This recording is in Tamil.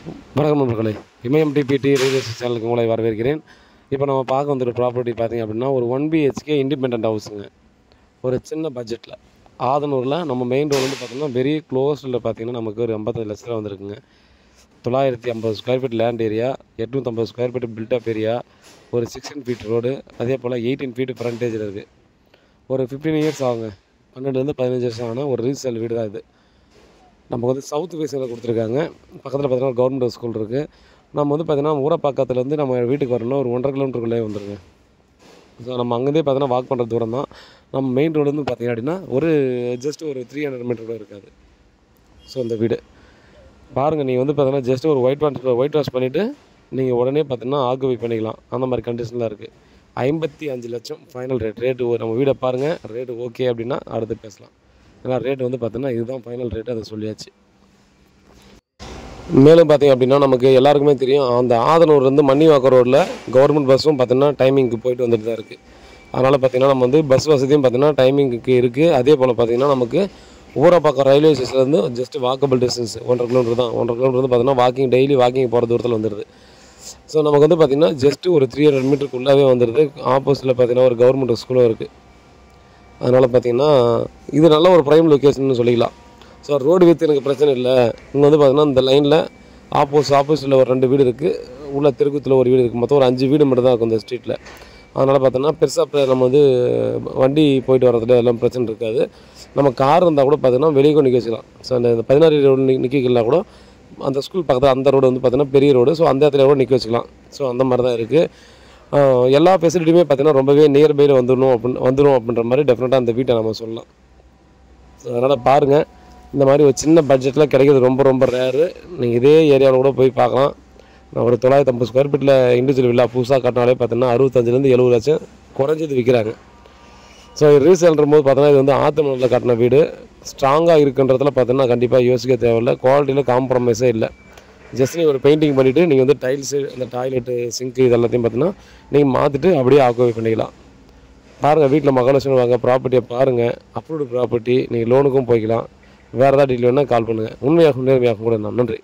வணக்கம் நண்பர்களே, இமயம் டிபிடி ரியல் எஸ்டேட் சேனலுக்கு உங்களை வரவேற்கிறேன். இப்போ நம்ம பார்க்க வந்துட்டு ப்ராப்பர்ட்டி பார்த்திங்க அப்படின்னா ஒரு 1 BHK இண்டிபெண்டன்ட் ஹவுஸுங்க. ஒரு சின்ன பட்ஜெட்டில் ஆதனூரில் நம்ம மெயின் ரோடு வந்து பார்த்திங்கன்னா வெரி க்ளோஸில் பார்த்திங்கன்னா நமக்கு ஒரு 55 லட்சத்தில் வந்துருக்குங்க. 950 square feet land area, 850 square feet built up area, ஒரு 16 ஃபீட் ரோடு, அதே போல் 18 ஃபீட் ஃப்ரண்டேஜில் இருக்குது. ஒரு 15 இயர்ஸ் ஆகுங்க, 12 15 வருஷம் ஆன ஒரு ரீசேல் வீடு தான் இது. நம்ம வந்து சவுத் ஃபேஸில் கொடுத்துருக்காங்க. பக்கத்தில் பார்த்தீங்கன்னா ஒரு கவர்மெண்ட் ஸ்கூல் இருக்குது. நம்ம வந்து பார்த்திங்கன்னா ஊரப்பாக்கத்துலேருந்து நம்ம வீட்டுக்கு வரணும்னா ஒரு 1.5 கிலோமீட்டருக்குள்ளே வந்துருங்க. ஸோ நம்ம அங்கேருந்தே பார்த்தீங்கன்னா வாக் பண்ணுற தூரம் தான். நம்ம மெயின் ரோடு வந்து பார்த்திங்க அப்படின்னா ஒரு ஜஸ்ட் ஒரு 300 மீட்டர் கூட இருக்காது. ஸோ இந்த வீடு பாருங்கள், நீங்கள் வந்து பார்த்தீங்கன்னா ஜஸ்ட் ஒரு ஒயிட் வாஷ் பண்ணிவிட்டு நீங்கள் உடனே பார்த்தீங்கன்னா ஆக்குபை பண்ணிக்கலாம். அந்த மாதிரி கண்டிஷனில் இருக்குது. 55 லட்சம் ஃபைனல் ரேட்டு. நம்ம வீடை பாருங்கள், ரேட்டு ஓகே அப்படின்னா அடுத்து பேசலாம். ஏன்னா ரேட் வந்து பார்த்தீங்கன்னா இதுதான் ஃபைனல் ரேட்டு, அதை சொல்லியாச்சு. மேலும் பார்த்திங்க அப்படின்னா நமக்கு எல்லாருக்குமே தெரியும், அந்த ஆதனூர்லேருந்து மன்னிவாக்கம் ரோட்டில் கவர்மெண்ட் பஸ்ஸும் பார்த்திங்கன்னா டைமிங்க்கு போயிட்டு வந்துட்டு தான் இருக்குது. அதனால் பார்த்திங்கன்னா நம்ம வந்து பஸ் வசதியும் பார்த்திங்கன்னா டைமிங்க்கு இருக்குது. அதே போல் பார்த்திங்கன்னா நமக்கு ஊரப்பாக்கம் ரயில்வே ஸ்டேஷன்லேருந்து ஜஸ்ட் வாக்கபிள் டிஸ்டன்ஸ் 1.5 கிலோமீட்டர் தான். 1.5 கிலோமீட்டர் வந்து பார்த்திங்கன்னா டெய்லி வாக்கிங் போகிற தூரத்தில் வந்துடுது. ஸோ நமக்கு வந்து பார்த்திங்கன்னா ஜஸ்ட்டு ஒரு 300 மீட்டருக்குள்ளாவே வந்துடுது. ஆப்போசிட்டில் பார்த்திங்கன்னா ஒரு கவர்மெண்ட் ஸ்கூலும் இருக்குது. அதனால் பார்த்திங்கன்னா இது நல்ல ஒரு ப்ரைம் லொக்கேஷன் சொல்லிக்கலாம். ஸோ ரோடு வித்து எனக்கு பிரச்சனை இல்லை. இங்கே வந்து பார்த்திங்கன்னா இந்த லைனில் ஆப்போசிட்டில் ஒரு 2 வீடு இருக்குது, உள்ள தெருக்குத்தில் ஒரு வீடு இருக்குது. மொத்தம் ஒரு 5 வீடு மட்டும் தான் இருக்கும் இந்த ஸ்ட்ரீட்டில். அதனால் பார்த்தோன்னா பெருசாக நம்ம வந்து வண்டி போயிட்டு வரதுல எல்லாம் பிரச்சனை இருக்காது. நம்ம கார் இருந்தால் கூட பார்த்திங்கன்னா வெளியே கூட நிற்க வச்சுக்கலாம். ஸோ அந்த 16 ரோடு நிற்கலாம் கூட அந்த ஸ்கூல் பக்கத்தில் அந்த ரோடு வந்து பார்த்திங்கன்னா பெரிய ரோடு. ஸோ அந்த இடத்துல கூட நிற்க வச்சுக்கலாம். ஸோ அந்த மாதிரி தான் இருக்குது. எல்லா ஃபெசிலிட்டியுமே பார்த்திங்கன்னா ரொம்பவே நியர்பையில் வந்துடும் அப்படின்ற மாதிரி டெஃபினட்டாக அந்த வீட்டை நம்ம சொல்லலாம். ஸோ அதனால் பாருங்கள், இந்த மாதிரி ஒரு சின்ன பட்ஜெட்டில் கிடைக்கிறது ரொம்ப ரொம்ப ரேரு. நீங்கள் இதே ஏரியாவில் கூட போய் பார்க்கலாம். நான் ஒரு 950 ஸ்கொயர் ஃபீட்டில் இண்டிவிஜுவல் வில்லா புதுசாக கட்டினாலே பார்த்தீங்கன்னா 65 70 லட்சம் குறைஞ்சது விற்கிறாங்க. ஸோ ரீசேல்ன்ற போது பார்த்தோன்னா இது வந்து ஆத்தமூரில் கட்டின வீடு. ஸ்ட்ராங்காக இருக்குன்றதுல பார்த்தீங்கன்னா கண்டிப்பாக யோசிக்க தேவையில்லை. குவாலிட்டியில் காம்ப்ரமைஸே இல்லை. ஜஸ்ட் நீங்கள் ஒரு பெயிண்டிங் பண்ணிவிட்டு நீங்கள் வந்து டைல்ஸு, அந்த டாய்லெட்டு, சிங்க்கு இது எல்லாத்தையும் பார்த்தீங்கன்னா நீங்கள் மாற்றிட்டு அப்படியே ஆக்குபை பண்ணிக்கலாம். பாருங்கள், வீட்டில் மகாலட்சுமி வாங்க ப்ராப்பர்ட்டியை பாருங்கள். அப்ரூவ்டு ப்ராப்பர்ட்டி, நீங்கள் லோனுக்கும் போய்க்கலாம். வேறு ஏதாவது டீல் வேணால் கால் பண்ணுங்கள். உண்மையாகவும் நேர்மையாகவும் கூட நான். நன்றி.